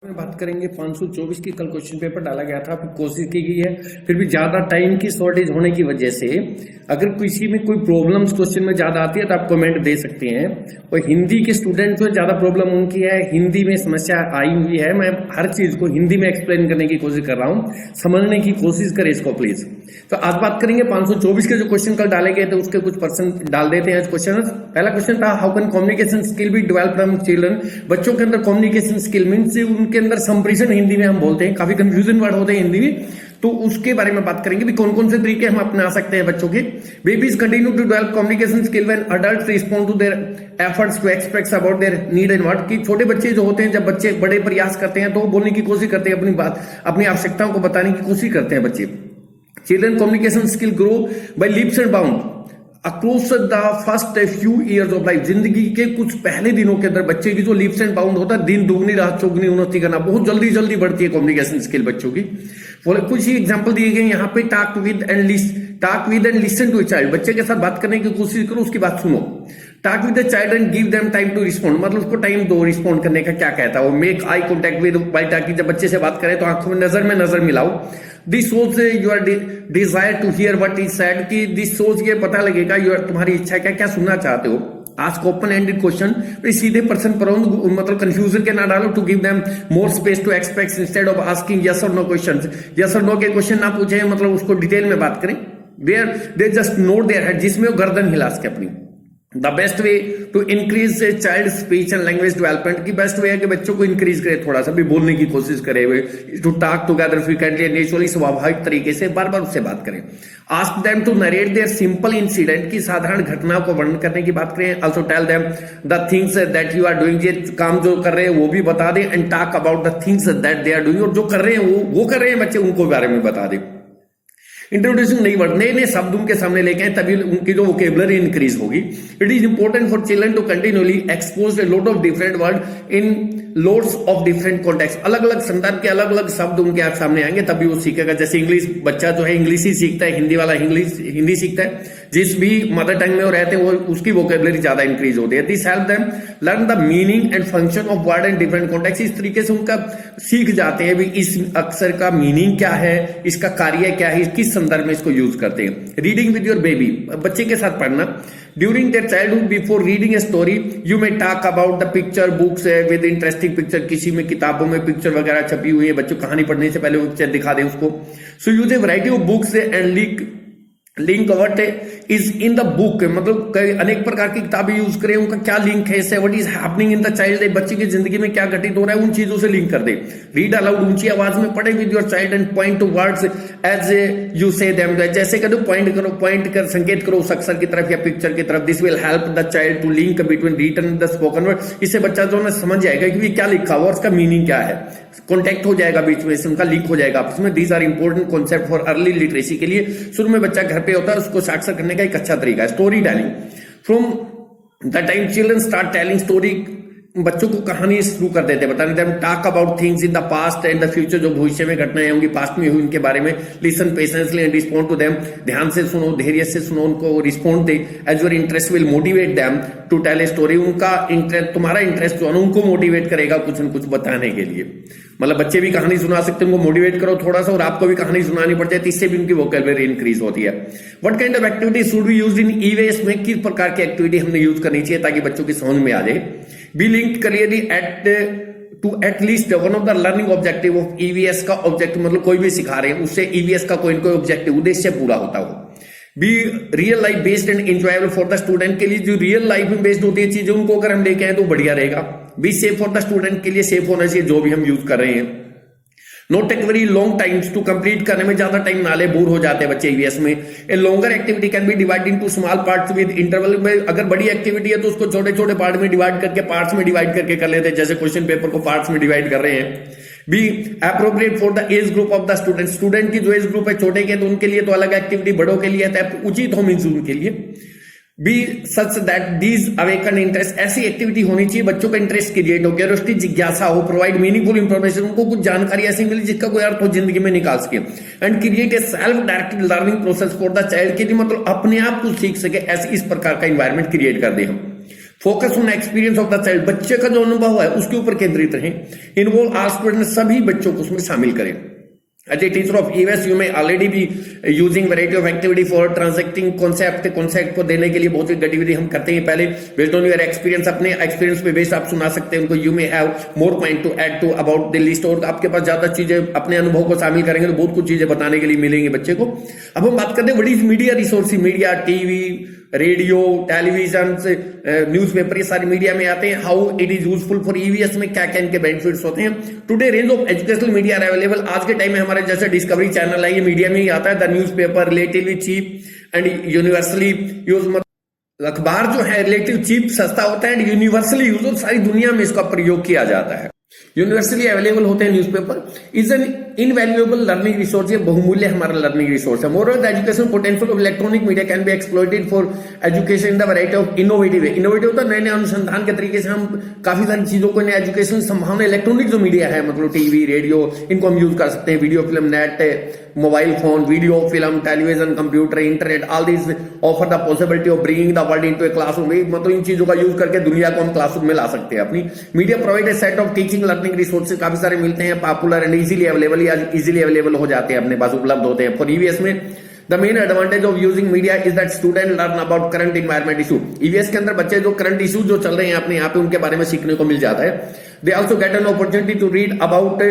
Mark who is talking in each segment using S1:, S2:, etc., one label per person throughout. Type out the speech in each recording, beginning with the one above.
S1: में बात करेंगे 524 की कल क्वेश्चन पेपर डाला गया था, कोशिश की गई है, फिर भी ज्यादा टाइम की शॉर्टेज होने की वजह से अगर किसी में कोई प्रॉब्लम्स क्वेश्चन में ज्यादा आती है तो आप कमेंट दे सकते हैं। और हिंदी के स्टूडेंट जो ज्यादा प्रॉब्लम उनकी है, हिंदी में समस्या आई हुई है, मैं हर चीज को हिंदी में एक्सप्लेन करने की कोशिश कर रहा हूँ, समझने की कोशिश करें इसको प्लीज। तो आज बात करेंगे 524 के जो क्वेश्चन कल डाले गए थे उसके कुछ % डाल देते हैं क्वेश्चन। पहला क्वेश्चन था, how can communication skill be developed among children. बच्चों के अंदर कम्युनिकेशन स्किल मीन्स उनके अंदर संप्रेषण, हिंदी में हम बोलते हैं, काफी कंफ्यूजन वर्ड होते हैं हिंदी में, तो उसके बारे में बात करेंगे भी कौन कौन से तरीके हम अपना सकते हैं बच्चों के। Babies continue to develop communication skill when adults respond to their efforts to express about their need and want. कि छोटे बच्चे जो होते हैं, जब बच्चे बड़े प्रयास करते हैं तो वो बोलने की कोशिश करते हैं, अपनी बात, अपनी आवश्यकताओं को बताने की कोशिश करते हैं बच्चे। Children communication skill grow by leaps and bound across the first few years of life. जिंदगी के कुछ पहले दिनों के अंदर बच्चे की जो लीप्स एंड बाउंड होता है, दिन दुगनी रात चौगुनी उन्नति करना, बहुत जल्दी जल्दी बढ़ती है कम्युनिकेशन स्किल बच्चों की। कुछ ही एग्जांपल दिए गए यहाँ पे, talk with and listen to child. बच्चे के साथ बात करने की कोशिश करो, उसकी बात सुनो। Talk with the child and give them time to respond, मतलब उसको टाइम दो रिस्पॉन्ड करने का। क्या कहता है वो, make eye contact with while talking. जब बच्चे से बात करें तो आंखों में नजर मिलाओ। This shows your desire to hear what is said, कि दिस सोच ये पता लगेगा तुम्हारी इच्छा क्या सुनना चाहते हो। आस्क ओपन एंडेड क्वेश्चन, सीधे पर्सन पर मतलब कंफ्यूजन के ना डालो। To give them more space to expect instead of asking yes और नो क्वेश्चन। यस और नो के क्वेश्चन ना पूछे, मतलब उसको डिटेल में बात करें। Where they just nod their head, जिसमें वो गर्दन हिला सके अपनी। The best way to increase child speech and language development, की बेस्ट वे है कि बच्चों को इंक्रीज करे, थोड़ा सा भी बोलने की कोशिश करे, to talk together frequently naturally, स्वाभाविक तरीके से बार बार उससे बात करें। Ask them to narrate their simple incident, की साधारण घटना को वर्णन करने की बात करें। Also tell them the things that you are doing, ये काम जो कर रहे हैं वो भी बता दें। And talk about the things that they are doing, और जो कर रहे हैं वो कर रहे हैं बच्चे, उनको बारे में बता दें। इंट्रोड्यूसिंग नई वर्ड, नए शब्द उनके सामने लेके आए, तभी उनकी जो वोकेबुलरी इंक्रीज होगी। It is important for children to continuously expose a lot of different word in loads of different context. अलग अलग संदर्भ के अलग अलग शब्द उनके आप सामने आएंगे, तभी वो सीखेगा। जैसे इंग्लिश, बच्चा जो है इंग्लिश ही सीखता है, हिंदी वाला हिंदी सीखता है, जिस भी मदर टंग में वो रहते हैं वो उसकी वोकेबुलरी ज्यादा इंक्रीज होती है। This help them learn the meaning and function of word and different context. इस तरीके से उनका सीख जाते हैं भी इस अक्षर का मीनिंग क्या है, इसका कार्य क्या है, किस संदर्भ में इसको यूज करते हैं। रीडिंग विद योर बेबी, बच्चे के साथ पढ़ना। During their childhood before reading a story you may talk about the picture books with interesting picture. किसी में किताबों में पिक्चर वगैरह छपी हुई है, बच्चों कहानी पढ़ने से पहले वो पिक्चर दिखा दे उसको। So use a variety of books and link what is in the book, मतलब अनेक प्रकार की किताबें यूज करें, उनका क्या लिंक है इससे। What is happening in the child, बच्चे की जिंदगी में क्या घटित हो रहा है, उन चीजों से लिंक कर दे। रीड अलाउड, ऊंची आवाज में पढ़े with your child and point to words as you say them. जैसे कह दो पॉइंट कर संकेत करो उस अक्षर की तरफ या पिक्चर की तरफ। This will help the child to link between written and the spoken word. इससे बच्चा जो है समझ जाएगा कि क्या लिखा हुआ और उसका मीनिंग क्या है, कॉन्टेक्ट हो जाएगा बीच में, उनका लिंक हो जाएगा आपस में। These are important concept for early literacy के लिए। शुरू में बच्चा घर पे होता है, उसको साक्षर करने का एक अच्छा तरीका है story telling. From the time children start telling story, बच्चों को कहानी शुरू कर देते हैं बताने। Them talk about things in the past and the future, जो भविष्य में घटनाएं होंगी, पास्ट में हुई, उनके बारे में। Listen patiently and respond to them, ध्यान से सुनो, धैर्य से सुनो, उनको रिस्पॉन्ड दे। As your interest will motivate them to tell a story, उनका इंटरेस्ट, तुम्हारा इंटरेस्ट जो है उनको मोटिवेट करेगा कुछ न कुछ बताने के लिए। मतलब बच्चे भी कहानी सुना सकते हैं, उनको मोटिवेट करो थोड़ा सा, और आपको भी कहानी सुनानी पड़ जाए, इससे भी उनकी वोकैबुलरी इंक्रीज होती है। What kind of activity should be used in EVS में, किस प्रकार की एक्टिविटी हमने यूज करनी चाहिए ताकि बच्चों की समझ में आ जाए। Be linked clearly at least one of the learning objective of EVS का ऑब्जेक्टिव, मतलब कोई भी सिखा रहे हैं उससे ईवीएस का कोई ना कोई ऑब्जेक्टिव, उद्देश्य पूरा होता हो। Be real life based and enjoyable for the student, के लिए जो रियल लाइफ में बेस्ड होती है चीजें, उनको अगर हम लेके आए तो बढ़िया रहेगा। Be safe for the student, के लिए सेफ होना चाहिए जो भी हम यूज कर रहे हैं। Not take very long times to complete, करने में ज्यादा टाइम ना ले, बोर हो जाते हैं बच्चे ईवीएस में। A longer activity can be divide into small parts with interval में। अगर बड़ी एक्टिविटी है तो उसको छोटे छोटे पार्ट में डिवाइड करके, पार्ट्स में डिवाइड करके कर लेते हैं, जैसे क्वेश्चन पेपर को पार्ट्स में डिवाइड कर रहे हैं। Be appropriate for the age group of the student, student की जो एज ग्रुप है, छोटे के तो उनके लिए तो अलग एक्टिविटी, बड़ों के लिए है उचित हो मीन्स उनके लिए। Be such that these awaken interest, ऐसी एक्टिविटी होनी चाहिए बच्चों का इंटरेस्ट क्रिएट हो, क्यूरियोसिटी जिज्ञासा हो। प्रोवाइड मीनिंगफुल इंफॉर्मेशन, उनको कुछ जानकारी ऐसी मिले जिसका कोई अर्थ हो जिंदगी में निकाल सके। And create a self directed learning process for the child, के लिए मतलब अपने आप कुछ सीख सके, ऐसे इस प्रकार का इन्वायरमेंट क्रिएट कर दे हम। Focus on experience of the child, बच्चे का जो अनुभव है उसके ऊपर केंद्रित रहें। इन्वॉल्व आल स्टूडेंट, सभी बच्चों को उसमें शामिल करें। As a teacher of EVS, you may already be using variety of activity for transacting concept को देने के लिए बहुत सी गतिविधि हम करते हैं। पहले based on your experience, अपने एक्सपीरियंस पे बेस्ड आप सुना सकते हैं उनको। You may have more point to add to about the list, और आपके पास ज्यादा चीजें अपने अनुभव को शामिल करेंगे तो बहुत कुछ चीजें बताने के लिए मिलेंगे बच्चे को। अब हम बात करते हैं what is media resource. Media, TV, radio, television, newspaper, ये सारी मीडिया में आते हैं। How it is useful for EVS में क्या क्या इनके बेनिफिट्स होते हैं। Today range of educational media are available, आज के टाइम में हमारे जैसे डिस्कवरी चैनल है ये मीडिया में ही आता है। The newspaper relatively cheap and universally use, अखबार जो है रिलेटिव चीप, सस्ता होता है एंड यूनिवर्सली यूज, सारी दुनिया में इसका प्रयोग किया जाता है। यूनिवर्सली अवेलेबल होते हैं newspaper. Is an invaluable learning resource, ये बहुमूल्य हमारा लर्निंग रिसोर्स है। More the education potential of electronic media can be exploited for education in the variety of innovative way. Innovative होता है नए नए अनुसंधान के तरीके से हम काफी सारी चीजों को नए एजुकेशन संभावना। इलेक्ट्रॉनिक जो मीडिया है मतलब टीवी, रेडियो, इनको हम यूज कर सकते हैं। Video, film, net, mobile phone, video, film, television, computer, internet, all this offer the possibility of bringing the world into a classroom. मतलब इन चीजों का यूज करके दुनिया को हम क्लासरूम में ला सकते हैं अपनी। Media provide a set of teaching learning resources, काफी सारे मिलते हैं, पॉपुलर एंड इजीली अवेलेबल, या इजीली अवेलेबल हो जाते हैं, अपने पास उपलब्ध होते हैं। फॉर ईवीएस में the main advantage of using media is that student learn about current environment issue. EVS के अंदर बच्चे जो करंट इशू जो चल रहे हैं अपने यहाँ पे उनके बारे में सीखने को मिल जाता है। They also get an opportunity to read about,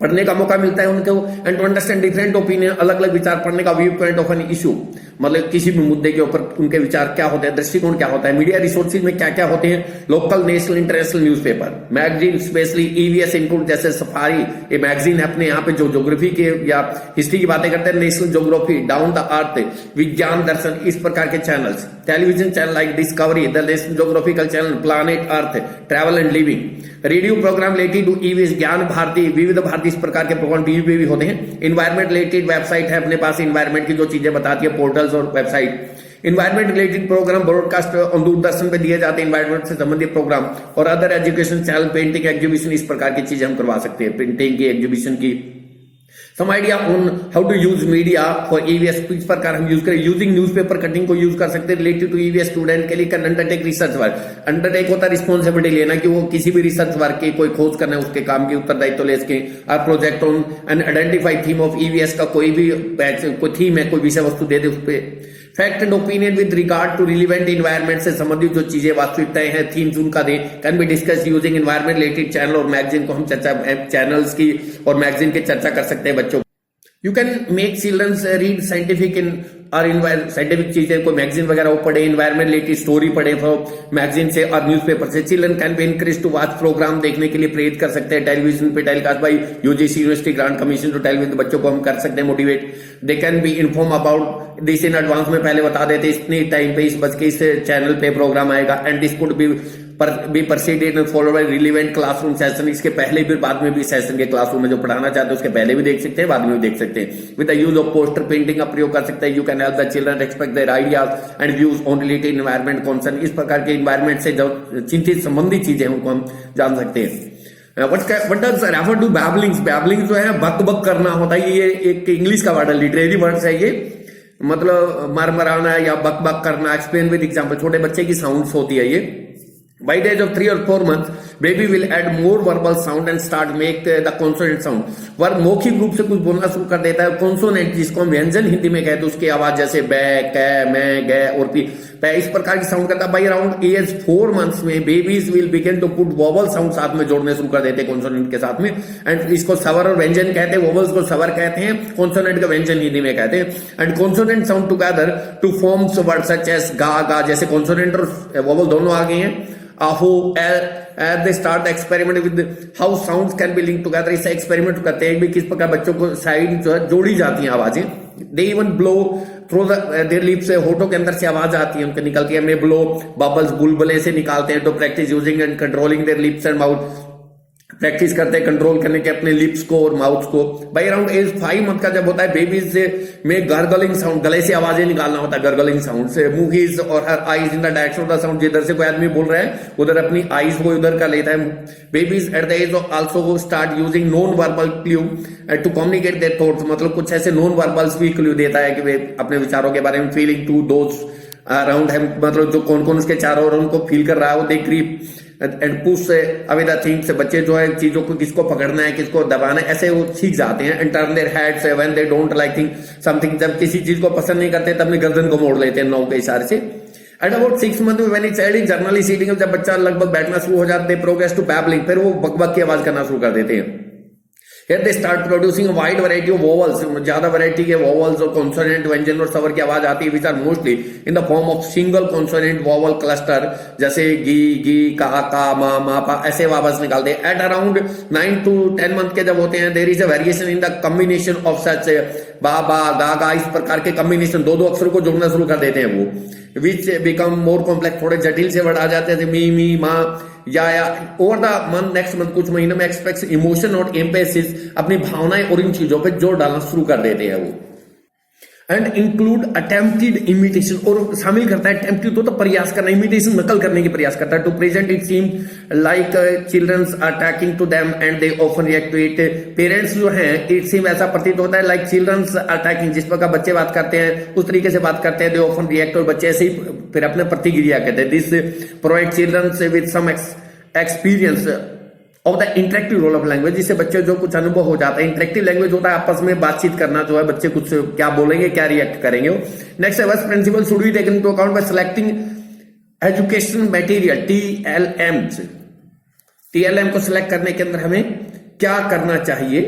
S1: पढ़ने का मौका मिलता है उनको, and to understand different opinion, अलग अलग विचार पढ़ने का view point of an issue, मतलब किसी भी मुद्दे के ऊपर उनके विचार क्या होते हैं, दृष्टिकोण क्या होता है। मीडिया रिसोर्सेज में क्या क्या होते हैं, local, national, international newspaper, magazine, specially EVS include, जैसे सफारी, ये मैगजीन है अपने यहाँ पे जो ज्योग्राफी के या हिस्ट्री की बातें करते हैं, National Geography, down the earth, Vigyan Darshan, इस प्रकार के channels. Television channel like Discovery, the National Geographical channel, Planet Earth, Travel and Living. Radio program related to EVS, Gyan Bharti, विविध भारती, इस प्रकार के प्रोग्राम टीवी पे भी होते हैं। इन्वायरमेंट रिलेटेड वेबसाइट है अपने पास, इन्वायरमेंट की जो चीजें बताती है, पोर्टल्स और website. Environment related program broadcast on Doordarshan पे दिए जाते हैं, इन्वायरमेंट से संबंधित प्रोग्राम। और other education channel, painting exhibition, इस प्रकार की चीजें हम करवा सकते हैं, पेंटिंग की, एग्जीबिशन की। Some idea on how to use media for EVS, किस प्रकार हम यूज करें। यूजिंग न्यूज़पेपर कटिंग को यूज कर सकते हैं रिलेटेड टू ईवीएस स्टूडेंट के लिए। Can undertake research work, undertake होता है रिस्पॉन्सिबिलिटी लेना, कि वो किसी भी रिसर्च वर्क की कोई खोज करना है उसके काम की उत्तरदायित्व ले सके। और project on an identified theme of EVS का कोई भी कोई थीम है, कोई विषय वस्तु दे दे उस पर। Fact and opinion with regard to relevant environment, से संबंधित जो चीजें वास्तविकताएं हैं, थीम्स उनका दे। Can be discuss using environment related channel और मैगजीन को हम चर्चा, चैनल्स की और मैगजीन की चर्चा कर सकते हैं बच्चों। You can make children read scientific और साइंटिफिक चीजें, कोई मैगजीन वगैरह वो पढ़े, इन्वायरमेंट रिलेटेड स्टोरी पढ़े मैगजीन से और न्यूज़पेपर से। Children can be encourage to watch program, देखने के लिए प्रेरित कर सकते हैं। टेलीविजन पे telecast by UGC university grant commission to television, बच्चों को हम कर सकते हैं motivate. They can be inform about this in advance में, पहले बता देते इतने टाइम पे इस बच के इस चैनल पे प्रोग्राम आएगा। And this could be proceeded and followed by relevant classroom session, इसके पहले भी बाद में भी सेशन के क्लासरूम में जो पढ़ाना चाहते हैं उसके पहले भी देख सकते हैं, बाद में भी देख सकते हैं। With the use of poster painting का प्रयोग कर सकते हैं। You can help the children expect their ideas and views on related environment concern, इस प्रकार के एनवायरमेंट से जो चिंतित संबंधित चीजें उनको हम जान सकते हैं। What does refer to babblings? Babblings जो है बक बक करना होता है, ये एक इंग्लिश का वर्ड है, लिटरेरी वर्ड है ये, मतलब मरमराना या बक बक करना। एक्सप्लेन विद एग्जांपल, छोटे बच्चे की साउंड्स होती है ये। By the age of 3 or 4 months, baby will add more verbal sound and start make the consonant sound. वह मौखिक रूप से कुछ बोलना शुरू कर देता है। कॉन्सोनेंट जिसको हम व्यंजन हिंदी में कहते हैं, उसकी आवाज जैसे बै, कै, मैं, गे और पी, इस प्रकार की साउंड करता है। बाई अराउंड एज 4 months में babies will begin to put vowel sound साथ में जोड़ने शुरू कर देते हैं कॉन्सोनेंट के साथ में। एंड इसको स्वर और व्यंजन कहते हैं, वोवल्स को स्वर कहते हैं, कॉन्सोनेंट का व्यंजन हिंदी में कहते हैं। And consonant sound together to forms word such as गा गा, जैसे कॉन्सोनेंट और वोवल दोनों आ गए हैं। आहो, they start experiment with how sounds can be linked together, इसे एक्सपेरिमेंट करते हैं भी किस प्रकार बच्चों को साइड जो है जोड़ी जाती हैं आवाजें। they even blow through their lips, होठों के अंदर से आवाज आती है उनके निकलती है। में ब्लो बबल्स, बुलबुले से निकालते हैं। तो practice using and controlling there lips and mouth, practice करते हैं कंट्रोल करने के अपने लिप्स को और माउथ को। बाई अराउंड एज 5 month का जब होता है बेबीज से में गर्गलिंग साउंड, गले से आवाजें निकालना होता है गर्गलिंग साउंड से। मूवीज और eyes in the direction of the sound, जिधर से कोई आदमी बोल रहा है उधर अपनी आईज को उधर का लेता है। Babies at the age of also start using non verbal clue to communicate their thoughts, मतलब कुछ ऐसे नॉन वर्बल्स भी क्लू देता है कि वे अपने विचारों के बारे में फीलिंग टू दोज अराउंड है, मतलब जो कौन कौन उसके चारों ओर उनको फील कर रहा है, वो they grip and push away the things. बच्चे जो है चीजों को किसको पकड़ना है, किसको दबाना है, ऐसे वो सीख जाते हैं। And turn their heads when they don't like thing something, जब किसी चीज को पसंद नहीं करते तब अपनी गर्दन को मोड़ लेते हैं नौ के इशारे से। At about 6 month when a child is generally sitting, जब बच्चा लगभग बैठना शुरू हो जाते हैं, प्रोग्रेस टू बैबलिंग, फिर वो बकबक की आवाज करना शुरू कर देते हैं। Here they start producing a wide variety of vowels, ज्यादा वैरायटी के vowels और consonant, व्यंजन और स्वर की आवाज आती है, which are mostly in the form of single consonant vowel cluster, जैसे गी गी का मा पा, ऐसे आवाज निकालते हैं। At around 9 to 10 month के जब होते हैं, there is a variation in the combination of such बा बा गा गा, इस प्रकार के कॉम्बिनेशन, दो दो अक्षरों को जोड़ना शुरू कर देते हैं वो, which become more complex, थोड़े जटिल से वर्ड आ जाते हैं, मी माँ या over the month, next month, कुछ महीनों में एक्सपेक्ट इमोशन और एम्पेसिस, अपनी भावनाएं और इन चीजों पे जोर डालना शुरू कर देते हैं वो। एंड इंक्लूड अटेम्प्टेड इमिटेशन, और शामिल करता है अटेम्प्टेड तो प्रयास करना, इमिटेशन नकल करने की प्रयास करता है। To present it seem like childrens attacking to them and they often react to it. Parents जो हैं, इट सीम ऐसा प्रतीत होता है लाइक चिल्ड्रंस अटैकिंग, जिस प्रकार बच्चे बात करते हैं उस तरीके से बात करते हैं, दे ऑफन रिएक्ट, और बच्चे ऐसे ही फिर अपने प्रतिक्रिया करते हैं। This provide childrens with some experience of the interactive role of language, जिससे बच्चे जो कुछ अनुभव हो जाता है। इंटरेक्टिव लैंग्वेज होता है आपस में बातचीत करना, जो है बच्चे कुछ क्या बोलेंगे, क्या रिएक्ट करेंगे। नेक्स्ट है first principle should be taken into account by selecting education material, TLM को सिलेक्ट करने के अंदर हमें क्या करना चाहिए।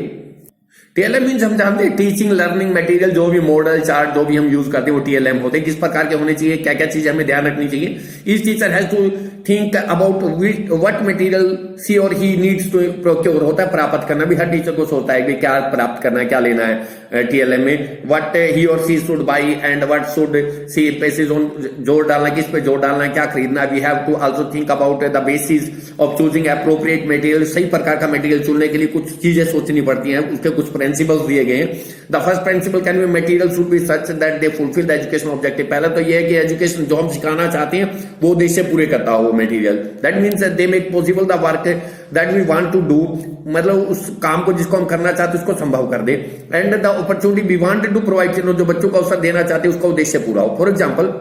S1: टीएलएम मीन्स हम जानते हैं टीचिंग लर्निंग मटेरियल, जो भी मॉडल चार्ट जो भी हम यूज करते हैं वो टीएलएम होते हैं। किस प्रकार के होने चाहिए, क्या क्या चीजें हमें ध्यान रखनी चाहिए। Each teacher has to think about what material she और ही नीड्स टू प्रोक्योर, होता है प्राप्त करना भी, हर टीचर को सोचता है कि क्या प्राप्त करना है, क्या लेना है टीएलएम में। व्हाट ही और she should buy and what should she emphasis on, जोर डालना, किस पे जोर डालना है, क्या खरीदना है। We have to also think about the basis of choosing appropriate material, सही प्रकार का मटेरियल चुनने के लिए कुछ चीजें सोचनी पड़ती हैं, उसके कुछ प्रिंसिपल्स दिए गए हैं। The first principle can be material should B such that they fulfil the education objective. पहला तो यह है कि एजुकेशन जो हम सिखाना चाहते हैं वो उद्देश्य पूरे करता हो material. That means they make possible the work that we want to do, मतलब उस काम को जिसको हम करना चाहते हैं उसको संभव कर दे। And the opportunity we want to provide, जो बच्चों को अवसर देना चाहते हैं उसका उद्देश्य पूरा हो। For example,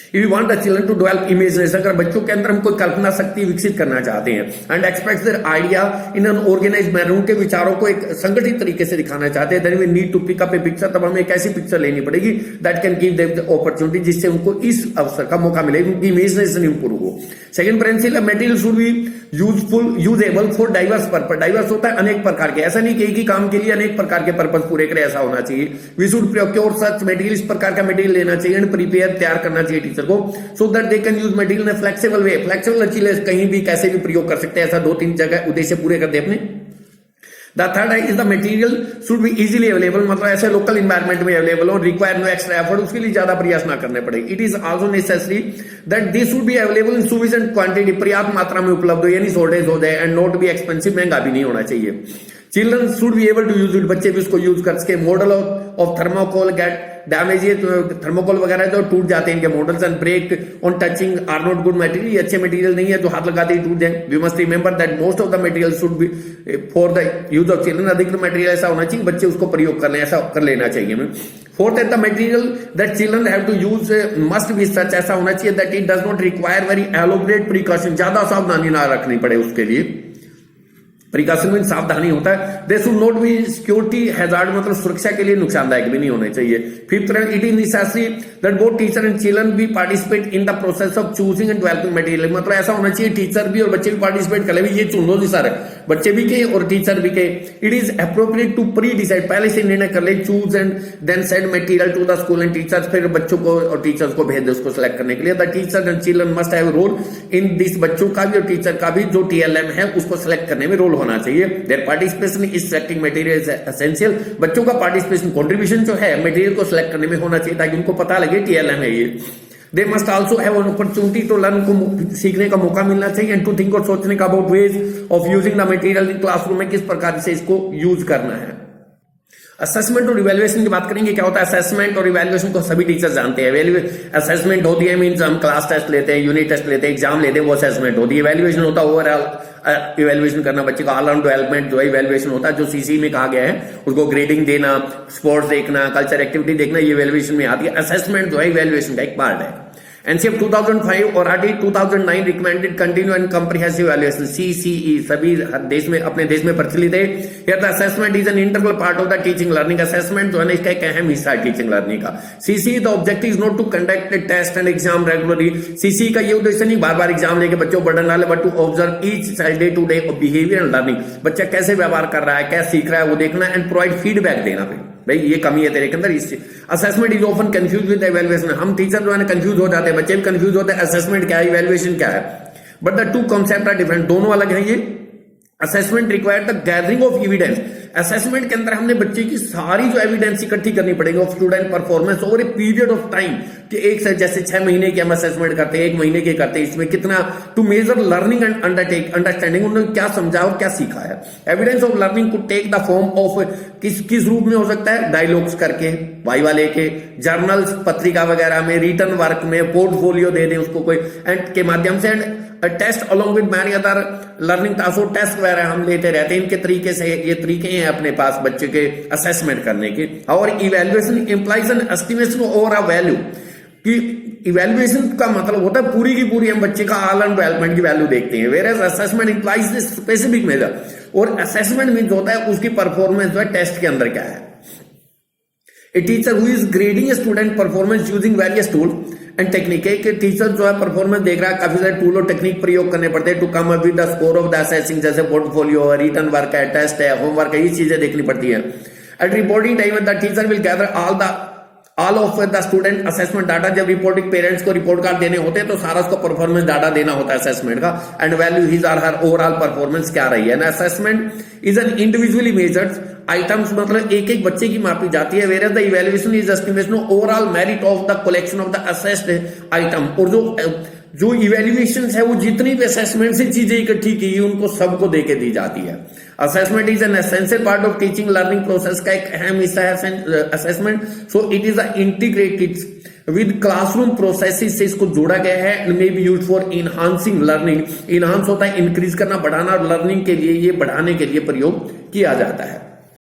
S1: If you want the children to develop imagination, अगर बच्चों के अंदर हम कोई कल्पना शक्ति विकसित करना चाहते हैं, and express their idea in an organised manner, उनके विचारों को एक संगठित तरीके से दिखाना चाहते हैं, then we need to pick up a picture, तब हमें एक ऐसी पिक्चर लेनी पड़ेगी that can give them the opportunity, जिससे उनको इस अवसर का मौका मिले, उनकी इमेजिनेशन इंप्रूव हो। Second principle, material should be usable for diverse purpose. Diverse होता है अनेक प्रकार के, ऐसा नहीं कि एक ही काम के लिए अनेक प्रकार के पर्पस पूरे करे, ऐसा होना चाहिए। We should procure such material, इस प्रकार का मटेरियल लेना चाहिए एंड प्रिपेयर, तैयार करना चाहिए टीचर को, so that they can use material in flexible way. Flexible लचीले, कहीं भी कैसे भी प्रयोग कर सकते हैं, ऐसा 2-3 जगह उद्देश्य पूरे कर दे अपने। द थर्ड है is the material should be easily available, मतलब ऐसे लोकल इन्वायरमेंट में अवेलेबल हो, रिक्वायर नो एक्स्ट्रा एफर्ट, उसके लिए ज्यादा प्रयास ना करने पड़े। It is also necessary that they should be available in sufficient quantity, पर्याप्त मात्रा में उपलब्ध हो, यानी शॉर्टेज हो जाए, एंड नॉट बी एक्सपेंसिव, महंगा भी नहीं होना चाहिए। Children should be able to use it, बच्चे भी उसको यूज कर सके। Model of thermocol get damage, ये थर्मोकोल वगैरह जो टूट जाते हैं इनके models, and break on touching are not good material, ये अच्छे मटेरियल नहीं है जो हाथ लगाते ही टूट जाए। We must remember that most of the material should be for the use of children, अधिकतर मटेरियल ऐसा होना चाहिए बच्चे उसको प्रयोग कर लें, ऐसा कर लेना चाहिए हमें। फोर्थ है the material that children have to use must be such, ऐसा होना चाहिए that it does not require very elaborate precaution, ज्यादा सावधानी ना रखनी पड़े उसके लिए। प्रिकॉशन में सावधानी होता है। They should not be security hazard, मतलब सुरक्षा के लिए नुकसानदायक भी नहीं होने चाहिए। Fifth, it is necessary that both teacher and children be participate in the process of choosing and developing material, मतलब ऐसा होना चाहिए टीचर भी और बच्चे भी पार्टिसिपेट कर ले, ये चुन लो जी सर, बच्चे भी के और टीचर भी के। It is appropriate to predecide, पहले से निर्णय कर ले, choose and then send material to the school and teachers, फिर बच्चों को और टीचर्स को भेज दे उसको सिलेक्ट करने के लिए। The teacher and children must have role in this, बच्चों का भी और टीचर का भी जो टीएलएम है उसको सिलेक्ट करने में रोल होना चाहिए। Participation is selecting material is essential, बच्चों का पार्टिसिपेशन कंट्रीब्यूशन जो है मटेरियल को सिलेक्ट करने में होना चाहिए ताकि उनको पता लगे टीएलएम है ये। They must also have an opportunity to learn, को सीखने का मौका मिलना चाहिए, एंड टू थिंक और सोचने का about ways of using the material in classroom में, किस प्रकार से इसको यूज करना है। असेसमेंट और इवैल्यूएशन की बात करेंगे। क्या होता है असेसमेंट और इवैल्यूएशन को सभी टीचर जानते हैं। असेसमेंट होती है मींस हम क्लास टेस्ट लेते हैं, यूनिट टेस्ट लेते हैं, एग्जाम लेते हैं, वो असेसमेंट होती है। इवैल्यूएशन होता है ओवरऑल इवैल्यूएशन करना, बच्चे का ऑल राउंड डेवलपमेंट जो है इवैल्यूएशन होता है, जो सीसी में कहा गया है उसको ग्रेडिंग देना, स्पोर्ट्स देखना, कल्चर एक्टिविटी देखना, ये इवैल्यूएशन में आती है। असेसमेंट जो है इवैल्यूएशन का एक पार्ट है। एनसीएफ 2005 और RT 2009 recommended continue and comprehensive evaluation CCE सभी देश में अपने देश में प्रचलित है। Here the assessment is an integral part of the teaching learning. Assessment जो है इसका एक अहम हिस्सा है टीचिंग लर्निंग का। CCE the objective is not to conduct test and exam regularly. CCE का ये उद्देश्य नहीं बार बार एग्जाम लेके बच्चों को बर्डन डाले, but to observe each child day to day behaviour and learning. बच्चा कैसे व्यवहार कर रहा है, क्या सीख रहा है वो देखना एंड प्रोवाइड फीडबैक देना। भाई ये कमी है तेरे के अंदर। इससे assessment is often confuse with evaluation. हम टीचर जो है कंफ्यूज हो जाते हैं, बच्चे भी कंफ्यूज होते हैं असेसमेंट क्या है, इवैल्यूएशन क्या है, but the two concept are different, दोनों अलग हैं। ये assessment require the gathering of evidence. Assessment के अंदर हमने बच्चे की सारी जो एविडेंस इकट्ठी करनी पड़ेगी of student performance over a period of time, कि एक से जैसे 6 महीने की हम असेसमेंट करते हैं, 1 महीने के करते हैं, इसमें कितना to measure learning and understanding, उन्होंने क्या समझा और क्या सीखा है। Evidence of learning could take the form of किस रूप में हो सकता है, डायलॉग्स करके, वाइवा लेके, जर्नल्स पत्रिका वगैरह में, रिटर्न वर्क में, पोर्टफोलियो दे दें उसको कोई एंड के माध्यम से, test along with many other learning task, test वगैरह हम लेते रहते हैं। इनके तरीके से ये तरीके हैं अपने पास बच्चे के असेसमेंट करने के। और इवैल्यूएशन इंप्लाइज एन एस्टिमेशन और अ वैल्यू, कि इवैल्यूएशन का मतलब होता है पूरी की पूरी हम बच्चे का ऑल एंड डेवलपमेंट की वैल्यू देखते हैं, whereas assessment implies specific measure, और असेसमेंट मीन होता है उसकी परफॉर्मेंस जो है टेस्ट के अंदर क्या है। A teacher who is grading a student performance using various tool and technique, है कि टीचर जो है परफॉर्मेंस देख रहा है, काफी सारे टूल और टेक्निक प्रयोग करने पड़ते हैं to come up with the score of the assessing, जैसे पोर्टफोलियो है, रिटर्न वर्क है, टेस्ट है, होमवर्क है, ये चीजें देखनी पड़ती है। At reporting time the teacher will gather all of the student assessment data. जब रिपोर्टिंग पेरेंट्स को रिपोर्ट कार्ड देने होते हैं तो सारा उसको परफॉर्मेंस डाटा देना होता है असेसमेंट का, एंड वैल्यू हिज और हर ओवरऑल परफॉर्मेंस क्या रही है। Assessment is an individually measured items, मतलब एक एक बच्चे की मापी जाती है, where the evaluation is estimation overall merit of the collection of the assessed item. और जो इवैल्यूएशन है वो जितनी भी असेसमेंट से चीजें इकट्ठी की उनको सबको देके दी जाती है। Assessment is an essential part of teaching learning process का एक अहम हिस्सा है assessment. So it is integrated with classroom processes से इसको जोड़ा गया है and may be used for enhancing learning. Enhance होता है इंक्रीज करना, बढ़ाना, और लर्निंग के लिए ये बढ़ाने के लिए प्रयोग किया जाता है।